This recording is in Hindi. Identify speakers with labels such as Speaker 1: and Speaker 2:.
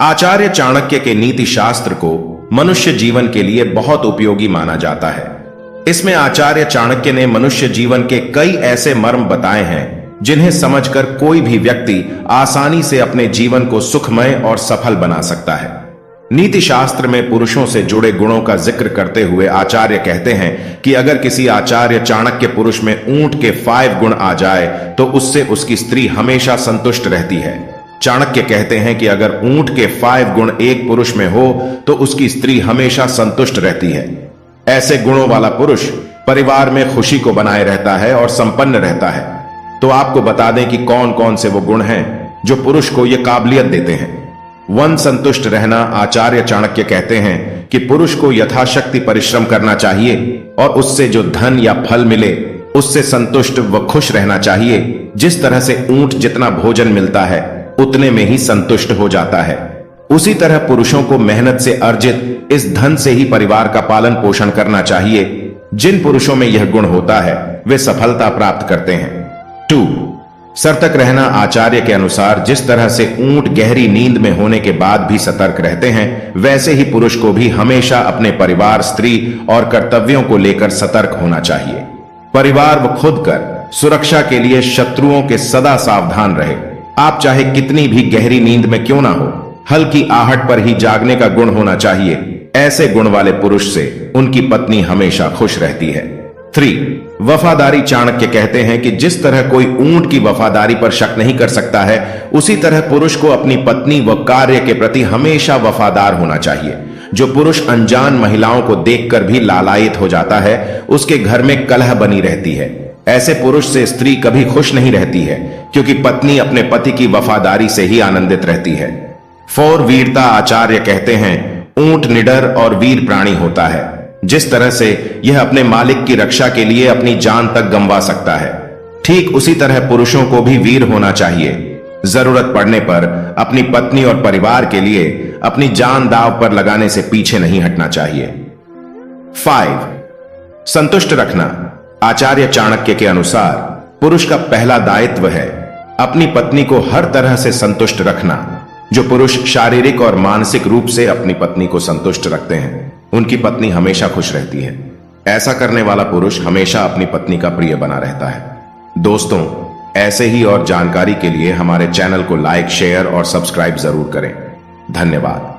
Speaker 1: आचार्य चाणक्य के नीति शास्त्र को मनुष्य जीवन के लिए बहुत उपयोगी माना जाता है। इसमें आचार्य चाणक्य ने मनुष्य जीवन के कई ऐसे मर्म बताए हैं जिन्हें समझकर कोई भी व्यक्ति आसानी से अपने जीवन को सुखमय और सफल बना सकता है। नीति शास्त्र में पुरुषों से जुड़े गुणों का जिक्र करते हुए आचार्य कहते हैं कि अगर किसी आचार्य चाणक्य पुरुष में ऊंट के 5 गुण आ जाए तो उससे उसकी स्त्री हमेशा संतुष्ट रहती है। चाणक्य कहते हैं कि अगर ऊंट के 5 गुण एक पुरुष में हो तो उसकी स्त्री हमेशा संतुष्ट रहती है। ऐसे गुणों वाला पुरुष परिवार में खुशी को बनाए रहता है और संपन्न रहता है। तो आपको बता दें कि कौन कौन से वो गुण हैं जो पुरुष को यह काबिलियत देते हैं। 1 संतुष्ट रहना। आचार्य चाणक्य कहते हैं कि पुरुष को यथाशक्ति परिश्रम करना चाहिए और उससे जो धन या फल मिले उससे संतुष्ट व खुश रहना चाहिए। जिस तरह से ऊंट जितना भोजन मिलता है उतने में ही संतुष्ट हो जाता है, उसी तरह पुरुषों को मेहनत से अर्जित इस धन से ही परिवार का पालन पोषण करना चाहिए। जिन पुरुषों में यह गुण होता है वे सफलता प्राप्त करते हैं। 2 सतर्क रहना। आचार्य के अनुसार जिस तरह से ऊंट गहरी नींद में होने के बाद भी सतर्क रहते हैं, वैसे ही पुरुष को भी हमेशा अपने परिवार, स्त्री और कर्तव्यों को लेकर सतर्क होना चाहिए। परिवार व खुद कर सुरक्षा के लिए शत्रुओं के सदा सावधान रहे। आप चाहे कितनी भी गहरी नींद में क्यों ना हो, हल्की आहट पर ही जागने का गुण होना चाहिए। ऐसे गुण वाले पुरुष से उनकी पत्नी हमेशा खुश रहती है। 3 वफादारी। चाणक्य कहते हैं कि जिस तरह कोई ऊंट की वफादारी पर शक नहीं कर सकता है, उसी तरह पुरुष को अपनी पत्नी व कार्य के प्रति हमेशा वफादार होना चाहिए। जो पुरुष अनजान महिलाओं को देखकर भी लालायित हो जाता है, उसके घर में कलह बनी रहती है। ऐसे पुरुष से स्त्री कभी खुश नहीं रहती है, क्योंकि पत्नी अपने पति की वफादारी से ही आनंदित रहती है। 4 वीरता। आचार्य कहते हैं ऊंट निडर और वीर प्राणी होता है। जिस तरह से यह अपने मालिक की रक्षा के लिए अपनी जान तक गंवा सकता है, ठीक उसी तरह पुरुषों को भी वीर होना चाहिए। जरूरत पड़ने पर अपनी पत्नी और परिवार के लिए अपनी जान दांव पर लगाने से पीछे नहीं हटना चाहिए। 5 संतुष्ट रखना। आचार्य चाणक्य के अनुसार पुरुष का पहला दायित्व है अपनी पत्नी को हर तरह से संतुष्ट रखना। जो पुरुष शारीरिक और मानसिक रूप से अपनी पत्नी को संतुष्ट रखते हैं, उनकी पत्नी हमेशा खुश रहती है। ऐसा करने वाला पुरुष हमेशा अपनी पत्नी का प्रिय बना रहता है। दोस्तों, ऐसे ही और जानकारी के लिए हमारे चैनल को लाइक, शेयर और सब्सक्राइब जरूर करें। धन्यवाद।